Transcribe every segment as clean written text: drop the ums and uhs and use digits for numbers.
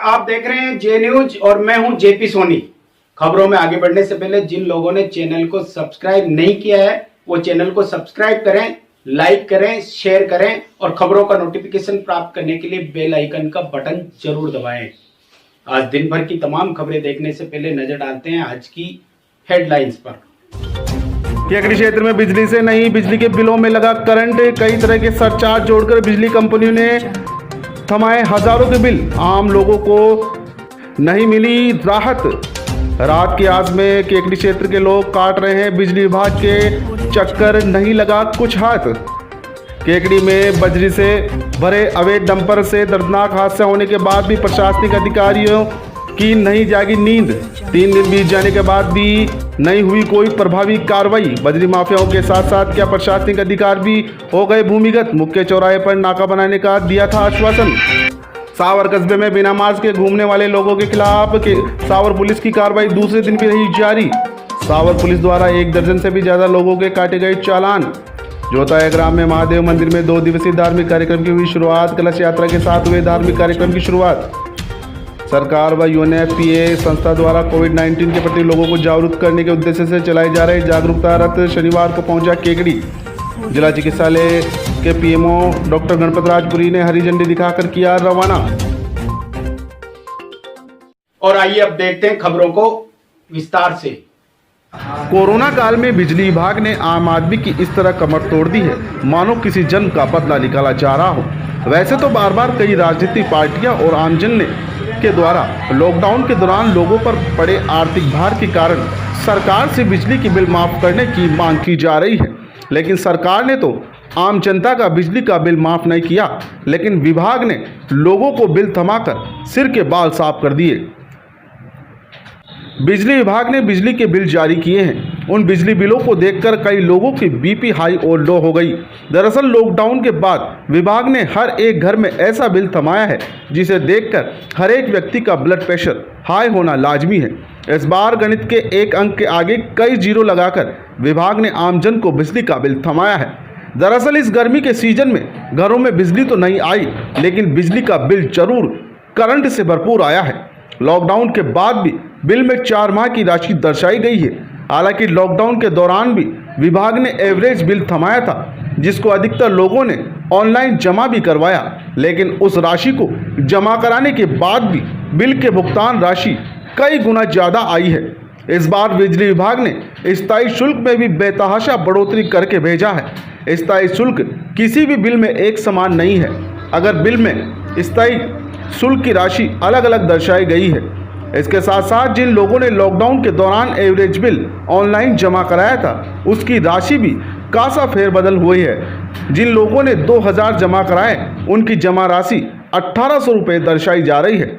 आप देख रहे हैं जे न्यूज और मैं हूं जेपी सोनी। खबरों में आगे बढ़ने से पहले जिन लोगों ने चैनल को सब्सक्राइब नहीं किया है वो चैनल को सब्सक्राइब करें, लाइक करें, शेयर करें और खबरों का नोटिफिकेशन प्राप्त करने के लिए बेल आइकन का बटन जरूर दबाएं। आज दिन भर की तमाम खबरें देखने से पहले नजर डालते हैं आज की हेडलाइंस पर। केकड़ी क्षेत्र में बिजली से नहीं, बिजली के बिलों में लगा करंट। कई तरह के सरचार्ज जोड़कर बिजली कंपनियों ने थमाए हजारों के बिल। आम लोगों को नहीं मिली राहत। रात की आग में केकड़ी क्षेत्र के लोग काट रहे हैं बिजली विभाग के चक्कर, नहीं लगा कुछ हाथ। केकड़ी में बजरी से भरे अवैध डंपर से दर्दनाक हादसा होने के बाद भी प्रशासनिक अधिकारियों की नहीं जागी नींद। 3 दिन बीत जाने के बाद भी नहीं हुई कोई प्रभावी कार्रवाई। बजरी माफियाओं के साथ साथ क्या प्रशासनिक अधिकारी भी हो गए भूमिगत। मुख्य चौराहे पर नाका बनाने का दिया था आश्वासन। सावर कस्बे में बिना मास्क के घूमने वाले लोगों के खिलाफ सावर पुलिस की कार्रवाई दूसरे दिन भी रही जारी। सावर पुलिस द्वारा 1 दर्जन से भी ज्यादा लोगों के काटे गए चालान। जोताया ग्राम में महादेव मंदिर में 2 दिवसीय धार्मिक कार्यक्रम की हुई शुरुआत। कलश यात्रा के साथ हुए धार्मिक कार्यक्रम की शुरुआत। सरकार व यूएनएफपीए संस्था द्वारा कोविड-19 के प्रति लोगों को जागरूक करने के उद्देश्य से चलाए जा रहे जागरूकता रथ शनिवार को पहुंचा केकड़ी। जिला चिकित्सालय के पीएमओ डॉक्टर गणपत राजपुरी ने हरी झंडी दिखाकर किया रवाना। और आइए अब देखते हैं खबरों को विस्तार से। कोरोना काल में बिजली विभाग ने आम आदमी की इस तरह कमर तोड़ दी है मानो किसी जन का बदला निकाला जा रहा हो। वैसे तो बार बार कई राजनीतिक पार्टियां और आमजन के द्वारा लॉकडाउन के दौरान लोगों पर पड़े आर्थिक भार के कारण सरकार से बिजली की बिल माफ करने की मांग की जा रही है, लेकिन सरकार ने तो आम जनता का बिजली का बिल माफ नहीं किया, लेकिन विभाग ने लोगों को बिल थमाकर सिर के बाल साफ कर दिए। बिजली विभाग ने बिजली के बिल जारी किए हैं। उन बिजली बिलों को देखकर कई लोगों की बीपी हाई और लो हो गई। दरअसल लॉकडाउन के बाद विभाग ने हर एक घर में ऐसा बिल थमाया है जिसे देखकर हर एक व्यक्ति का ब्लड प्रेशर हाई होना लाजमी है। इस बार गणित के एक अंक के आगे कई जीरो लगाकर विभाग ने आमजन को बिजली का बिल थमाया है। दरअसल इस गर्मी के सीजन में घरों में बिजली तो नहीं आई, लेकिन बिजली का बिल जरूर करंट से भरपूर आया है। लॉकडाउन के बाद भी बिल में 4 माह की राशि दर्शाई गई है। हालांकि लॉकडाउन के दौरान भी विभाग ने एवरेज बिल थमाया था, जिसको अधिकतर लोगों ने ऑनलाइन जमा भी करवाया, लेकिन उस राशि को जमा कराने के बाद भी बिल के भुगतान राशि कई गुना ज़्यादा आई है। इस बार बिजली विभाग ने स्थायी शुल्क में भी बेतहाशा बढ़ोतरी करके भेजा है। स्थायी शुल्क किसी भी बिल में एक समान नहीं है। अगर बिल में स्थायी शुल्क की राशि अलग अलग दर्शाई गई है। इसके साथ साथ जिन लोगों ने लॉकडाउन के दौरान एवरेज बिल ऑनलाइन जमा कराया था, उसकी राशि भी खासा फेरबदल हुई है। जिन लोगों ने 2000 जमा कराए, उनकी जमा राशि 1800 रुपये दर्शाई जा रही है।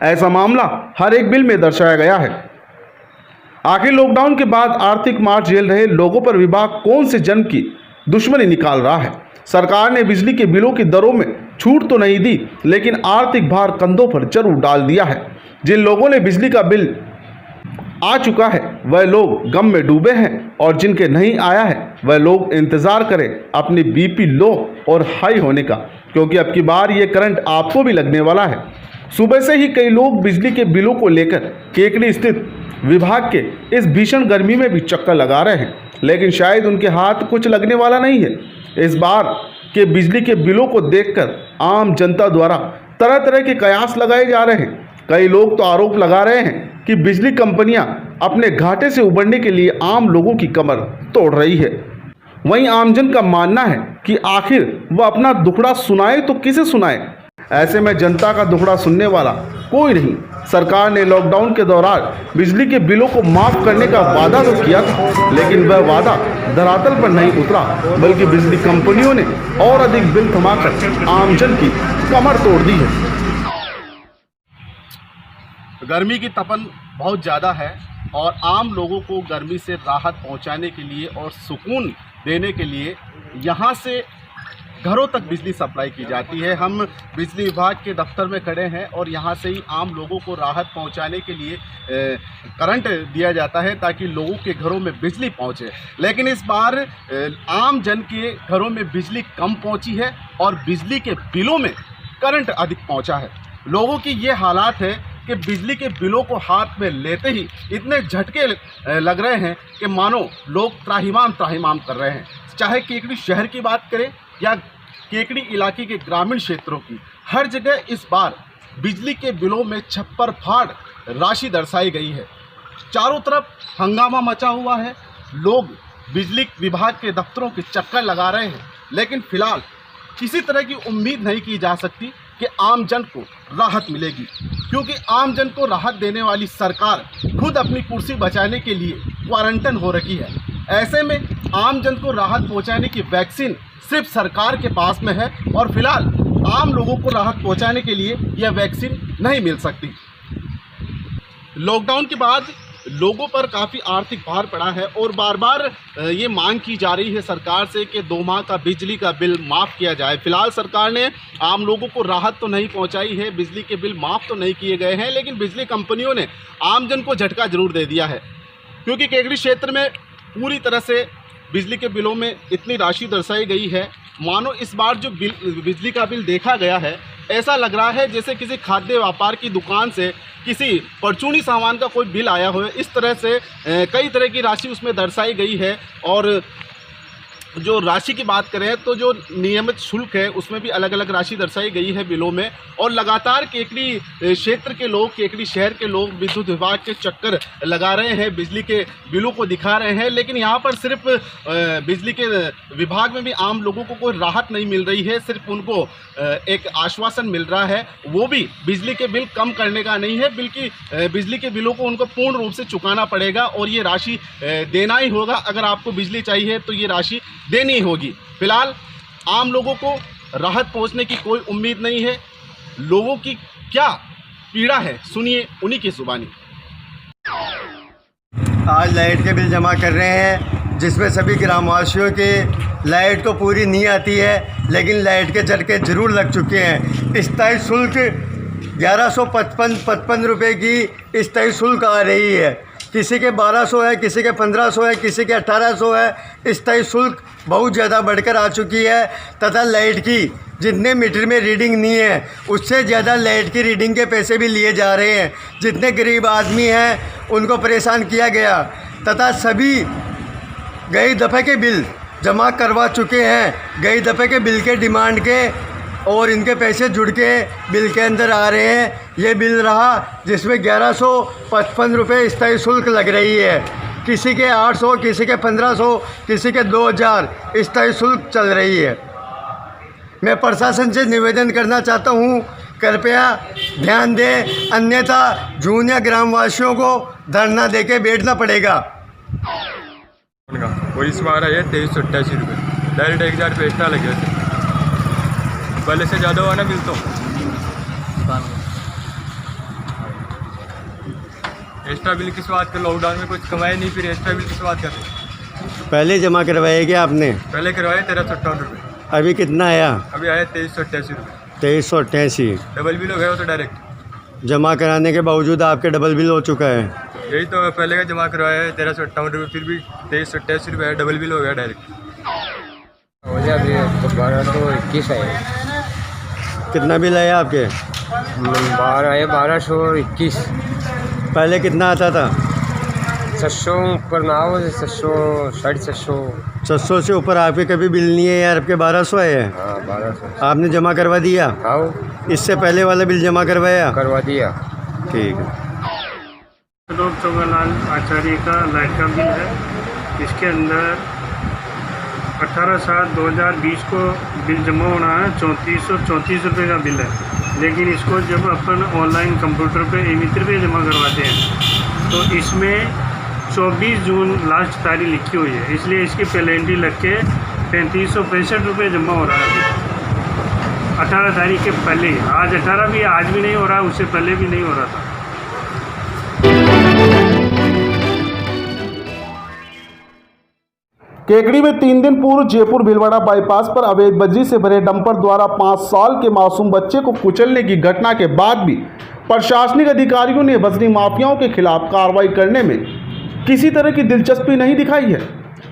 ऐसा मामला हर एक बिल में दर्शाया गया है। आखिर लॉकडाउन के बाद आर्थिक मार झेल रहे लोगों पर विभाग कौन से जन की दुश्मनी निकाल रहा है। सरकार ने बिजली के बिलों की दरों में छूट तो नहीं दी, लेकिन आर्थिक भार कंधों पर जरूर डाल दिया है। जिन लोगों ने बिजली का बिल आ चुका है वह लोग गम में डूबे हैं, और जिनके नहीं आया है वह लोग इंतज़ार करें अपनी बीपी लो और हाई होने का, क्योंकि अब की बार ये करंट आपको भी लगने वाला है। सुबह से ही कई लोग बिजली के बिलों को लेकर केकड़ी स्थित विभाग के इस भीषण गर्मी में भी चक्कर लगा रहे हैं, लेकिन शायद उनके हाथ कुछ लगने वाला नहीं है। इस बार के बिजली के बिलों को देखकर आम जनता द्वारा तरह तरह के कयास लगाए जा रहे हैं। कई लोग तो आरोप लगा रहे हैं कि बिजली कंपनियां अपने घाटे से उबरने के लिए आम लोगों की कमर तोड़ रही है। वहीं आमजन का मानना है कि आखिर वह अपना दुखड़ा सुनाए तो किसे सुनाए। ऐसे में जनता का दुखड़ा सुनने वाला कोई नहीं। सरकार ने लॉकडाउन के दौरान बिजली के बिलों को माफ करने का वादा तो किया था, लेकिन वह वादा धरातल पर नहीं उतरा, बल्कि बिजली कंपनियों ने और अधिक बिल थमाकर आमजन की कमर तोड़ दी है। गर्मी की तपन बहुत ज़्यादा है और आम लोगों को गर्मी से राहत पहुंचाने के लिए और सुकून देने के लिए यहाँ से घरों तक बिजली सप्लाई की जाती है। हम बिजली विभाग के दफ्तर में खड़े हैं और यहाँ से ही आम लोगों को राहत पहुँचाने के लिए करंट दिया जाता है ताकि लोगों के घरों में बिजली पहुँचे। लेकिन इस बार आम जन के घरों में बिजली कम पहुँची है और बिजली के बिलों में करंट अधिक पहुँचा है। लोगों की ये हालात है कि बिजली के बिलों को हाथ में लेते ही इतने झटके लग रहे हैं कि मानो लोग त्राहिमाम कर रहे हैं। चाहे केकड़ी शहर की बात करें या केकड़ी इलाके के ग्रामीण क्षेत्रों की, हर जगह इस बार बिजली के बिलों में छप्पर फाड़ राशि दर्शाई गई है। चारों तरफ हंगामा मचा हुआ है, लोग बिजली विभाग के दफ्तरों के चक्कर लगा रहे हैं, लेकिन फिलहाल किसी तरह की उम्मीद नहीं की जा सकती कि आम जन को राहत मिलेगी, क्योंकि आम जन को राहत देने वाली सरकार खुद अपनी कुर्सी बचाने के लिए क्वारंटाइन हो रखी है। ऐसे में आम जन को राहत पहुंचाने की वैक्सीन सिर्फ सरकार के पास में है और फिलहाल आम लोगों को राहत पहुंचाने के लिए यह वैक्सीन नहीं मिल सकती। लॉकडाउन के बाद लोगों पर काफ़ी आर्थिक भार पड़ा है और बार बार ये मांग की जा रही है सरकार से कि 2 माह का बिजली का बिल माफ़ किया जाए। फिलहाल सरकार ने आम लोगों को राहत तो नहीं पहुंचाई है, बिजली के बिल माफ़ तो नहीं किए गए हैं, लेकिन बिजली कंपनियों ने आम जन को झटका जरूर दे दिया है, क्योंकि केकड़ी क्षेत्र में पूरी तरह से बिजली के बिलों में इतनी राशि दर्शाई गई है, मानो इस बार जो बिजली का बिल देखा गया है, ऐसा लग रहा है जैसे किसी खाद्य व्यापार की दुकान से किसी परचूनी सामान का कोई बिल आया हो। इस तरह से कई तरह की राशि उसमें दर्शाई गई है। और जो राशि की बात करें तो जो नियमित शुल्क है उसमें भी अलग अलग राशि दर्शाई गई है बिलों में। और लगातार केकड़ी क्षेत्र के लोग, केकड़ी शहर के लोग विद्युत विभाग के चक्कर लगा रहे हैं, बिजली के बिलों को दिखा रहे हैं, लेकिन यहाँ पर सिर्फ बिजली के विभाग में भी आम लोगों को कोई राहत नहीं मिल रही है। सिर्फ उनको एक आश्वासन मिल रहा है, वो भी बिजली के बिल कम करने का नहीं है, बल्कि बिजली के बिलों को उनको पूर्ण रूप से चुकाना पड़ेगा और ये राशि देना ही होगा। अगर आपको बिजली चाहिए तो ये राशि देनी होगी। फिलहाल आम लोगों को राहत पहुंचने की कोई उम्मीद नहीं है। लोगों की क्या पीड़ा है, सुनिए उन्हीं की जुबानी। आज लाइट के बिल जमा कर रहे हैं, जिसमें सभी ग्रामवासियों के लाइट तो पूरी नहीं आती है, लेकिन लाइट के झटके ज़रूर लग चुके हैं। स्थायी शुल्क 1155 रुपये की स्थायी शुल्क आ रही है। किसी के 1200 है, किसी के 1500 है, किसी के 1800 है। स्थायी शुल्क बहुत ज़्यादा बढ़कर आ चुकी है तथा लाइट की जितने मीटर में रीडिंग नहीं है उससे ज़्यादा लाइट की रीडिंग के पैसे भी लिए जा रहे हैं। जितने गरीब आदमी हैं उनको परेशान किया गया तथा सभी गई दफ़े के बिल जमा करवा चुके हैं। गई दफ़े के बिल के डिमांड के और इनके पैसे जुड़ के बिल के अंदर आ रहे हैं। ये बिल रहा जिसमें 1155 रुपये स्थायी शुल्क लग रही है। किसी के 800, किसी के 1500, किसी के 2000 स्थायी शुल्क चल रही है। मैं प्रशासन से निवेदन करना चाहता हूँ, कृपया ध्यान दें, अन्यथा जूनिया ग्रामवासियों को धरना देके बैठना पड़ेगा। और इस बार है 2388 रुपये, डायरेक्ट 1000 रुपये एक्स्ट्रा लगे थे। पहले से ज़्यादा हुआ ना बिल तो। एक्स्ट्रा बिल किस बात का, लॉकडाउन में कुछ कमाए नहीं, फिर एक्स्ट्रा बिल किस बात का? पहले जमा करवाए क्या आपने? पहले करवाए 1358 रुपये। अभी कितना आया? अभी आया 2388 रुपये। 2388। डबल बिल हो गया वो तो डायरेक्ट। जमा कराने के बावजूद आपके डबल बिल हो चुका है। यही तो पहले का जमा करवाया है 1358 रुपये, फिर भी 2388 रुपये डबल बिल हो गया डायरेक्ट। हो गया अभी तो 1221 है। कितना बिल आया आपके? 12 है, 1221। पहले कितना आता था? 700 ऊपर ना हो, 700 750। 700 से ऊपर आपके कभी बिल नहीं है यार। आपके 1200 है। हाँ 1200 आपने जमा करवा दिया? आओ इससे पहले वाला बिल जमा करवाया? करवा दिया। ठीक है। चौगालाल आचार्य का लाइट का बिल है। इसके अंदर 18/7/2020 को बिल जमा होना है। 3434 रुपये का बिल है, लेकिन इसको जब अपन ऑनलाइन कंप्यूटर पे ई-मित्र पे जमा करवाते हैं तो इसमें 24 जून लास्ट तारीख लिखी हुई है, इसलिए इसकी पेनल्टी लग के 3565 रुपये जमा हो रहा है 18 तारीख के पहले। आज 18 भी, आज भी नहीं हो रहा, उससे पहले भी नहीं हो रहा था। केकड़ी में 3 दिन पूर्व जयपुर भीलवाड़ा बाईपास पर अवैध बजरी से भरे डंपर द्वारा 5 साल के मासूम बच्चे को कुचलने की घटना के बाद भी प्रशासनिक अधिकारियों ने बजरी माफियाओं के खिलाफ कार्रवाई करने में किसी तरह की दिलचस्पी नहीं दिखाई है।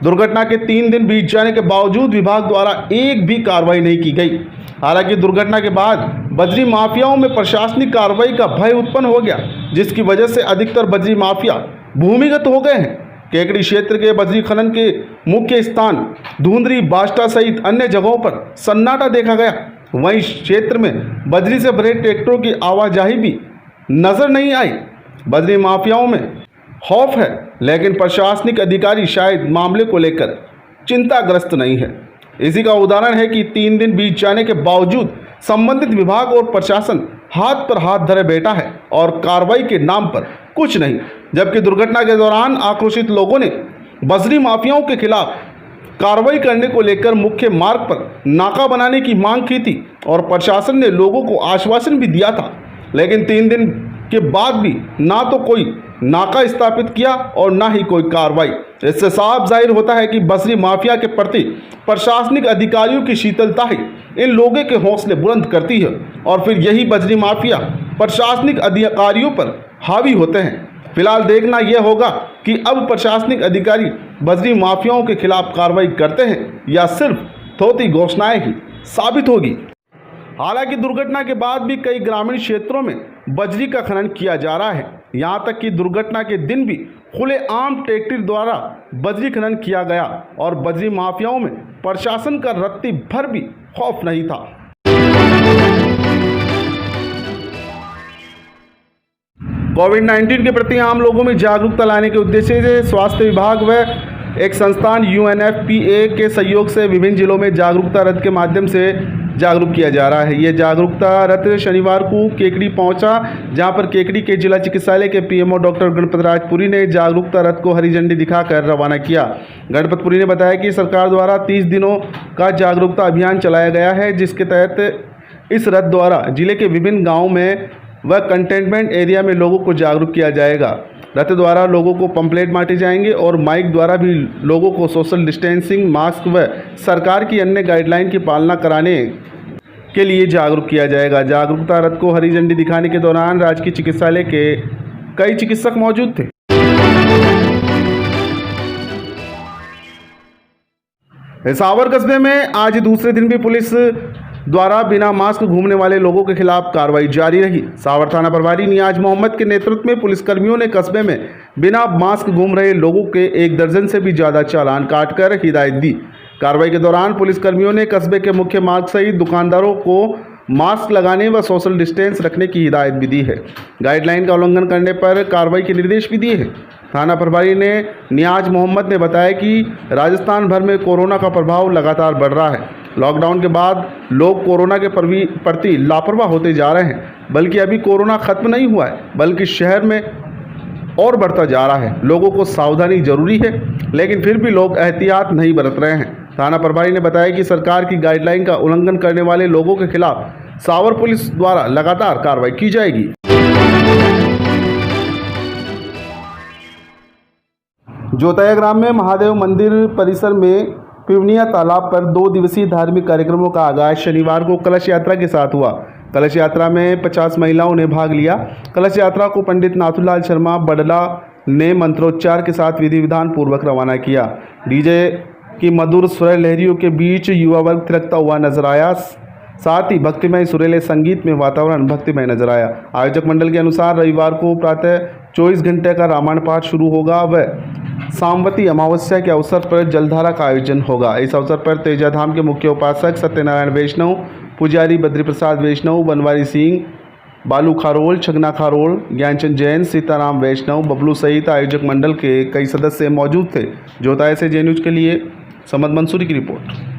दुर्घटना के 3 दिन बीत जाने के बावजूद विभाग द्वारा एक भी कार्रवाई नहीं की गई। हालांकि दुर्घटना के बाद बजरी माफियाओं में प्रशासनिक कार्रवाई का भय उत्पन्न हो गया, जिसकी वजह से अधिकतर बजरी माफिया भूमिगत हो गए हैं। केकड़ी क्षेत्र के बजरी खनन के मुख्य स्थान धुंधरी, बास्टा सहित अन्य जगहों पर सन्नाटा देखा गया। वहीं क्षेत्र में बजरी से भरे ट्रैक्टरों की आवाजाही भी नजर नहीं आई। बजरी माफियाओं में खौफ है, लेकिन प्रशासनिक अधिकारी शायद मामले को लेकर चिंताग्रस्त नहीं है। इसी का उदाहरण है कि 3 दिन बीत जाने के बावजूद संबंधित विभाग और प्रशासन हाथ पर हाथ धरे बैठा है और कार्रवाई के नाम पर कुछ नहीं। जबकि दुर्घटना के दौरान आक्रोशित लोगों ने बजरी माफियाओं के खिलाफ कार्रवाई करने को लेकर मुख्य मार्ग पर नाका बनाने की मांग की थी और प्रशासन ने लोगों को आश्वासन भी दिया था, लेकिन 3 दिन के बाद भी ना तो कोई नाका स्थापित किया और ना ही कोई कार्रवाई। इससे साफ जाहिर होता है कि बजरी माफिया के प्रति प्रशासनिक अधिकारियों की शीतलता ही इन लोगों के हौसले बुलंद करती है और फिर यही बजरी माफिया प्रशासनिक अधिकारियों पर हावी होते हैं। फिलहाल देखना यह होगा कि अब प्रशासनिक अधिकारी बजरी माफियाओं के खिलाफ कार्रवाई करते हैं या सिर्फ थोथी घोषणाएं ही साबित होगी। हालांकि दुर्घटना के बाद भी कई ग्रामीण क्षेत्रों में बजरी का खनन किया जा रहा है। यहां तक कि दुर्घटना के दिन भी खुलेआम ट्रैक्टर द्वारा बजरी खनन किया गया और बजरी माफियाओं में प्रशासन का रत्ती भर भी खौफ नहीं था। कोविड-19 के प्रति आम लोगों में जागरूकता लाने के उद्देश्य से स्वास्थ्य विभाग व एक संस्थान UNFPA के सहयोग से विभिन्न जिलों में जागरूकता रथ के माध्यम से जागरूक किया जा रहा है। ये जागरूकता रथ शनिवार को केकड़ी पहुंचा, जहां पर केकड़ी के जिला चिकित्सालय के PMO डॉक्टर गणपतराज पुरी ने जागरूकता रथ को हरी झंडी दिखाकर रवाना किया। गणपत पुरी ने बताया कि सरकार द्वारा 30 दिनों का जागरूकता अभियान चलाया गया है, जिसके तहत इस रथ द्वारा जिले के विभिन्न गाँव में व कंटेनमेंट एरिया में लोगों को जागरूक किया जाएगा। रथ द्वारा लोगों को पंपलेट बांटे जाएंगे और माइक द्वारा भी लोगों को सोशल डिस्टेंसिंग, मास्क व सरकार की अन्य गाइडलाइन की पालना कराने के लिए जागरूक किया जाएगा। जागरूकता रथ को हरी झंडी दिखाने के दौरान राजकीय चिकित्सालय के कई चिकित्सक मौजूद थे। इसावर कस्बे में आज दूसरे दिन भी पुलिस द्वारा बिना मास्क घूमने वाले लोगों के खिलाफ कार्रवाई जारी रही। सावर थाना प्रभारी नियाज मोहम्मद के नेतृत्व में पुलिसकर्मियों ने कस्बे में बिना मास्क घूम रहे लोगों के 1 दर्जन से भी ज़्यादा चालान काटकर हिदायत दी। कार्रवाई के दौरान पुलिसकर्मियों ने कस्बे के मुख्य मार्ग सहित दुकानदारों को मास्क लगाने व सोशल डिस्टेंस रखने की हिदायत भी दी है। गाइडलाइन का उल्लंघन करने पर कार्रवाई के निर्देश भी दिए हैं। थाना प्रभारी ने नियाज मोहम्मद ने बताया कि राजस्थान भर में कोरोना का प्रभाव लगातार बढ़ रहा है। लॉकडाउन के बाद लोग कोरोना के प्रति लापरवाह होते जा रहे हैं, बल्कि अभी कोरोना खत्म नहीं हुआ है, बल्कि शहर में और बढ़ता जा रहा है। लोगों को सावधानी जरूरी है, लेकिन फिर भी लोग एहतियात नहीं बरत रहे हैं। थाना प्रभारी ने बताया कि सरकार की गाइडलाइन का उल्लंघन करने वाले लोगों के खिलाफ सावर पुलिस द्वारा लगातार कार्रवाई की जाएगी। जोताया ग्राम में महादेव मंदिर परिसर में पिवनिया तालाब पर 2 दिवसीय धार्मिक कार्यक्रमों का आगाज शनिवार को कलश यात्रा के साथ हुआ। कलश यात्रा में 50 महिलाओं ने भाग लिया। कलश यात्रा को पंडित नाथूलाल शर्मा बडला ने मंत्रोच्चार के साथ विधि विधान पूर्वक रवाना किया। डीजे की मधुर स्वर लहरियों के बीच युवा वर्ग थिरकता हुआ नजर आया। साथ ही भक्तिमय सुरीले संगीत में वातावरण भक्तिमय नजर आया। आयोजक मंडल के अनुसार रविवार को प्रातः 24 घंटे का रामायण पाठ शुरू होगा व सामवती अमावस्या के अवसर पर जलधारा का आयोजन होगा। इस अवसर पर तेजाधाम के मुख्य उपासक सत्यनारायण वैष्णव, पुजारी बद्री प्रसाद वैष्णव, बनवारी सिंह, बालू खारोल, छगना खारोल, ज्ञानचंद जैन, सीताराम वैष्णव, बबलू सहित आयोजक मंडल के कई सदस्य मौजूद थे। जोताया से जे न्यूज के लिए समद मंसूरी की रिपोर्ट।